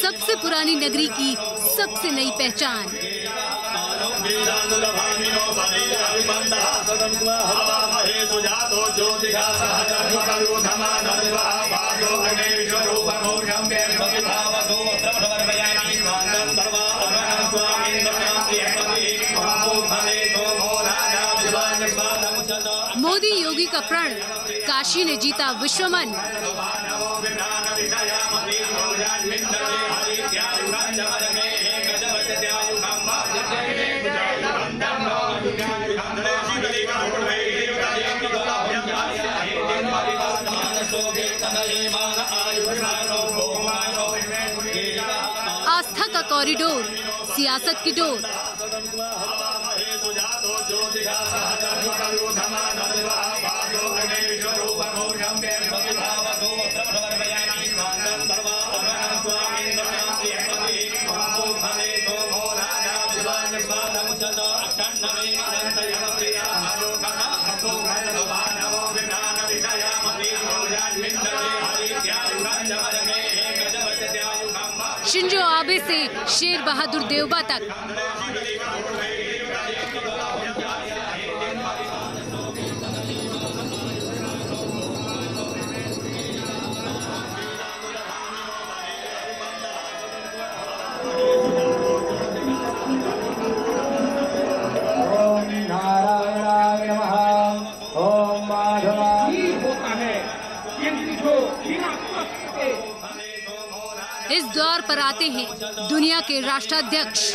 सबसे पुरानी नगरी की सबसे नई पहचान। मोदी योगी का प्रण, काशी ने जीता विश्वमन। आस्था का कॉरिडोर, सियासत की डोर। शिंजो आबे से शेर बहादुर देवबा तक। इस दौर पर आते हैं दुनिया के राष्ट्राध्यक्ष।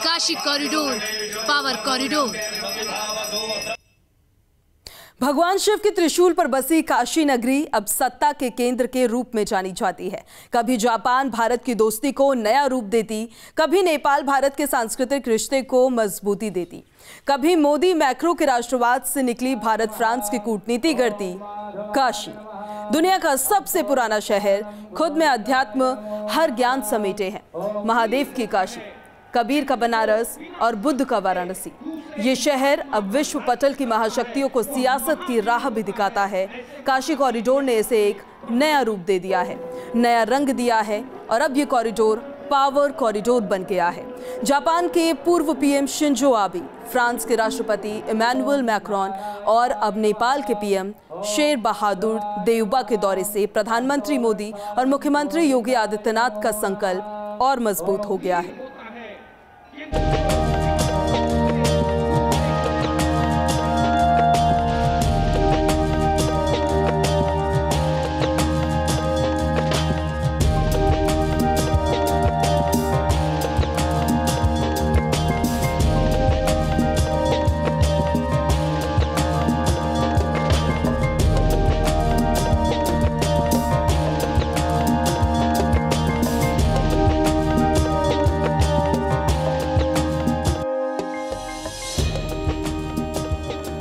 Kashi corridor, power corridor. भगवान शिव के त्रिशूल पर बसी काशी नगरी अब सत्ता के केंद्र के रूप में जानी जाती है। कभी जापान भारत की दोस्ती को नया रूप देती, कभी नेपाल भारत के सांस्कृतिक रिश्ते को मजबूती देती, कभी मोदी मैक्रो के राष्ट्रवाद से निकली भारत फ्रांस की कूटनीति करती। काशी दुनिया का सबसे पुराना शहर, खुद में अध्यात्म हर ज्ञान समेटे हैं। महादेव की काशी, कबीर का बनारस और बुद्ध का वाराणसी। ये शहर अब विश्व पटल की महाशक्तियों को सियासत की राह भी दिखाता है। काशी कॉरिडोर ने इसे एक नया रूप दे दिया है, नया रंग दिया है और अब ये कॉरिडोर पावर कॉरिडोर बन गया है। जापान के पूर्व पीएम शिंजो आबे, फ्रांस के राष्ट्रपति इमैनुअल मैक्रोन और अब नेपाल के पीएम शेर बहादुर देवबा के दौरे से प्रधानमंत्री मोदी और मुख्यमंत्री योगी आदित्यनाथ का संकल्प और मजबूत हो गया है।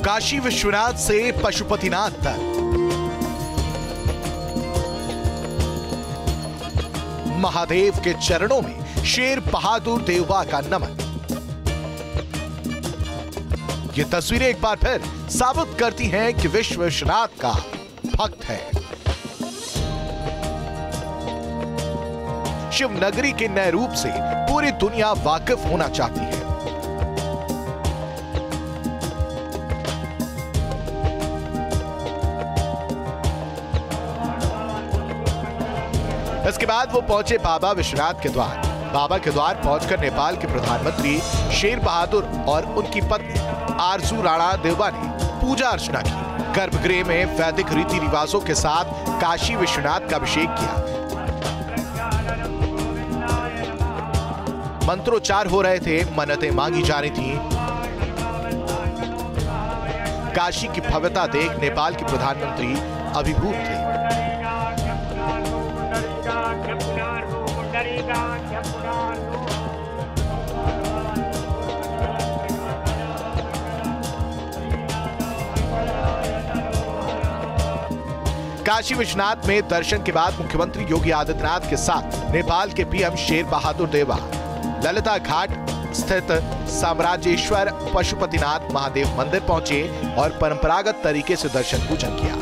काशी विश्वनाथ से पशुपतिनाथ तक, महादेव के चरणों में शेर बहादुर देवबा का नमन। ये तस्वीरें एक बार फिर साबित करती हैं कि विश्व विश्वनाथ का भक्त है। शिव नगरी के नए रूप से पूरी दुनिया वाकिफ होना चाहती है। इसके बाद वो पहुंचे बाबा विश्वनाथ के द्वार। बाबा के द्वार पहुंचकर नेपाल के प्रधानमंत्री शेर बहादुर और उनकी पत्नी आरजू राणा देवबा ने पूजा अर्चना की। गर्भगृह में वैदिक रीति रिवाजों के साथ काशी विश्वनाथ का अभिषेक किया। मंत्रोच्चार हो रहे थे, मन्नतें मांगी जा रही थीं। काशी की भव्यता देख नेपाल के प्रधानमंत्री अभिभूत थे। काशी विश्वनाथ में दर्शन के बाद मुख्यमंत्री योगी आदित्यनाथ के साथ नेपाल के पीएम शेर बहादुर देवबा ललिता घाट स्थित साम्राज्येश्वर पशुपतिनाथ महादेव मंदिर पहुंचे और परंपरागत तरीके से दर्शन पूजन किया।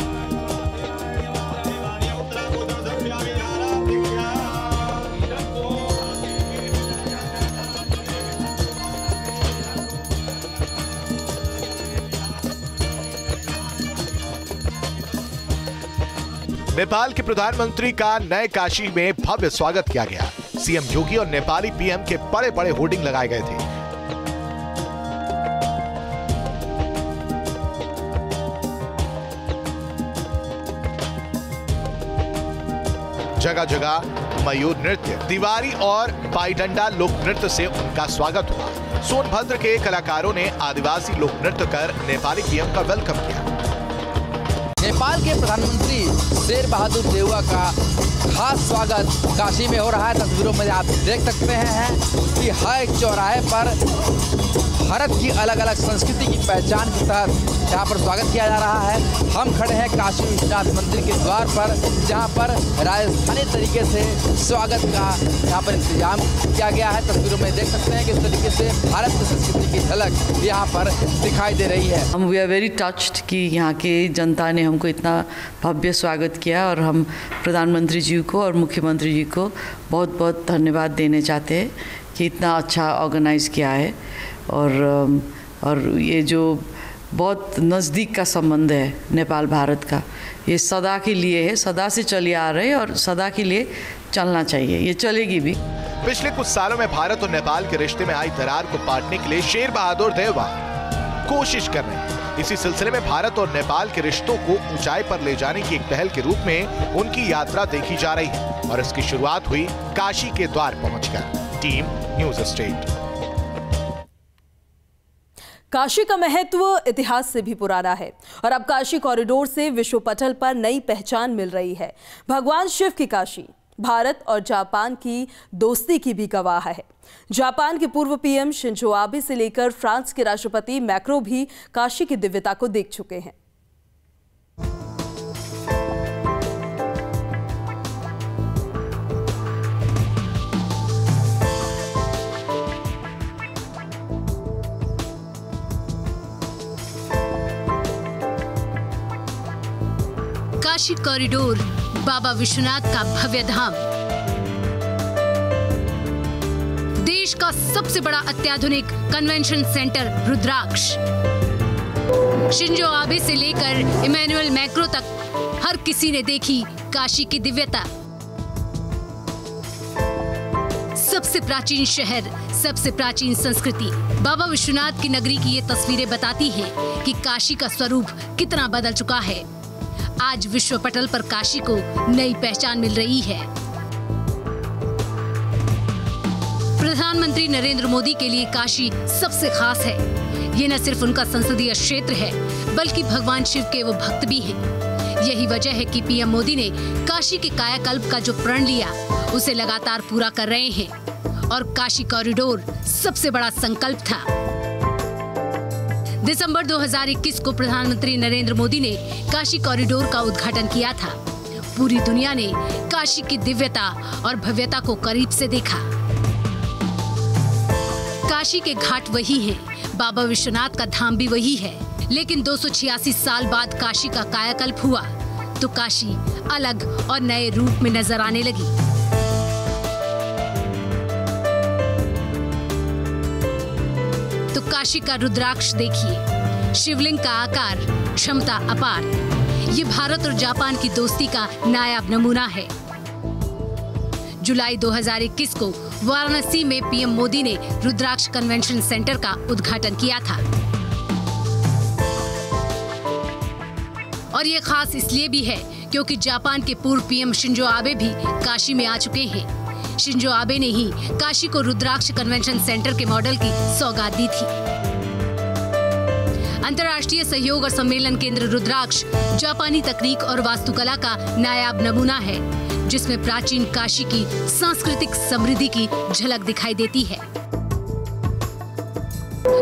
नेपाल के प्रधानमंत्री का नए काशी में भव्य स्वागत किया गया। सीएम योगी और नेपाली पीएम के बड़े बड़े होर्डिंग लगाए गए थे। जगह जगह मयूर नृत्य, दीवारी और पाईडंडा लोक नृत्य से उनका स्वागत हुआ। सोनभद्र के कलाकारों ने आदिवासी लोक नृत्य कर नेपाली पीएम का वेलकम किया। नेपाल के प्रधानमंत्री शेर बहादुर देवबा का खास स्वागत काशी में हो रहा है। तस्वीरों में आप देख सकते हैं कि हर एक चौराहे पर भारत की अलग अलग संस्कृति की पहचान के तहत यहाँ पर स्वागत किया जा रहा है। हम खड़े हैं काशी विश्वनाथ मंदिर के द्वार पर, जहाँ पर राजस्थानी तरीके से स्वागत का यहाँ पर इंतजाम किया गया है। तस्वीरों में देख सकते हैं कि इस तरीके से भारत की संस्कृति की झलक यहाँ पर दिखाई दे रही है। हम वी आर वेरी टच्ड कि यहाँ की जनता ने हमको इतना भव्य स्वागत किया और हम प्रधानमंत्री जी को और मुख्यमंत्री जी को बहुत बहुत धन्यवाद देने चाहते हैं कि इतना अच्छा ऑर्गेनाइज़ किया है। और ये जो बहुत नज़दीक का संबंध है नेपाल भारत का, ये सदा के लिए है, सदा से चले आ रहे हैं और सदा के लिए चलना चाहिए, ये चलेगी भी। पिछले कुछ सालों में भारत और नेपाल के रिश्ते में आई दरार को पाटने के लिए शेर बहादुर देवबा कोशिश कर रहे हैं। इसी सिलसिले में भारत और नेपाल के रिश्तों को ऊंचाई पर ले जाने की एक पहल के रूप में उनकी यात्रा देखी जा रही है और इसकी शुरुआत हुई काशी के द्वार पहुंचकर। Team news state. काशी का महत्व इतिहास से भी पुराना है और अब काशी कॉरिडोर से विश्व पटल पर नई पहचान मिल रही है। भगवान शिव की काशी भारत और जापान की दोस्ती की भी गवाह है। जापान के पूर्व पीएम शिंजो आबे से लेकर फ्रांस के राष्ट्रपति मैक्रो भी काशी की दिव्यता को देख चुके हैं। काशी कॉरिडोर बाबा विश्वनाथ का भव्य धाम, देश का सबसे बड़ा अत्याधुनिक कन्वेंशन सेंटर रुद्राक्ष, शिंजो आबे से लेकर इमैनुअल मैक्रो तक हर किसी ने देखी काशी की दिव्यता। सबसे प्राचीन शहर, सबसे प्राचीन संस्कृति, बाबा विश्वनाथ की नगरी की ये तस्वीरें बताती हैं कि काशी का स्वरूप कितना बदल चुका है। आज विश्व पटल पर काशी को नई पहचान मिल रही है। प्रधानमंत्री नरेंद्र मोदी के लिए काशी सबसे खास है। ये न सिर्फ उनका संसदीय क्षेत्र है, बल्कि भगवान शिव के वो भक्त भी हैं। यही वजह है कि पीएम मोदी ने काशी के कायाकल्प का जो प्रण लिया, उसे लगातार पूरा कर रहे हैं और काशी कॉरिडोर सबसे बड़ा संकल्प था। दिसंबर 2021 को प्रधानमंत्री नरेंद्र मोदी ने काशी कॉरिडोर का उद्घाटन किया था। पूरी दुनिया ने काशी की दिव्यता और भव्यता को करीब से देखा। काशी के घाट वही हैं, बाबा विश्वनाथ का धाम भी वही है, लेकिन 286 साल बाद काशी का कायाकल्प हुआ तो काशी अलग और नए रूप में नजर आने लगी। तो काशी का रुद्राक्ष देखिए, शिवलिंग का आकार, क्षमता अपार। ये भारत और जापान की दोस्ती का नायाब नमूना है। जुलाई 2021 को वाराणसी में पीएम मोदी ने रुद्राक्ष कन्वेंशन सेंटर का उद्घाटन किया था। और ये खास इसलिए भी है क्योंकि जापान के पूर्व पीएम शिंजो आबे भी काशी में आ चुके हैं। शिंजो आबे ने ही काशी को रुद्राक्ष कन्वेंशन सेंटर के मॉडल की सौगात दी थी। अंतर्राष्ट्रीय सहयोग और सम्मेलन केंद्र रुद्राक्ष जापानी तकनीक और वास्तुकला का नायाब नमूना है, जिसमें प्राचीन काशी की सांस्कृतिक समृद्धि की झलक दिखाई देती है।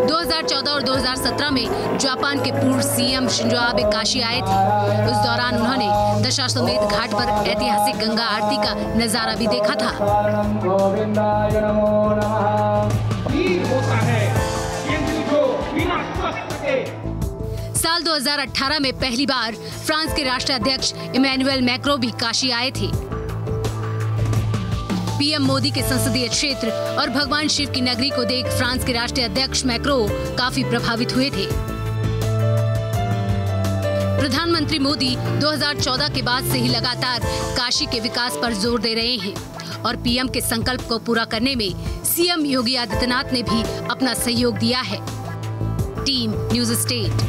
2014 और 2017 में जापान के पूर्व सीएम शिंजो आबे काशी आए थे। उस दौरान उन्होंने दशाश्वमेध घाट पर ऐतिहासिक गंगा आरती का नजारा भी देखा था। साल 2018 में पहली बार फ्रांस के राष्ट्राध्यक्ष इमैनुअल मैक्रों भी काशी आए थे। पीएम मोदी के संसदीय क्षेत्र और भगवान शिव की नगरी को देख फ्रांस के राष्ट्रीय अध्यक्ष मैक्रों काफी प्रभावित हुए थे। प्रधानमंत्री मोदी 2014 के बाद से ही लगातार काशी के विकास पर जोर दे रहे हैं और पीएम के संकल्प को पूरा करने में सीएम योगी आदित्यनाथ ने भी अपना सहयोग दिया है। Team news state.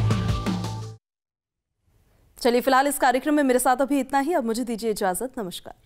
चलिए फिलहाल इस कार्यक्रम में मेरे साथ अभी इतना ही। अब मुझे दीजिए इजाजत। नमस्कार।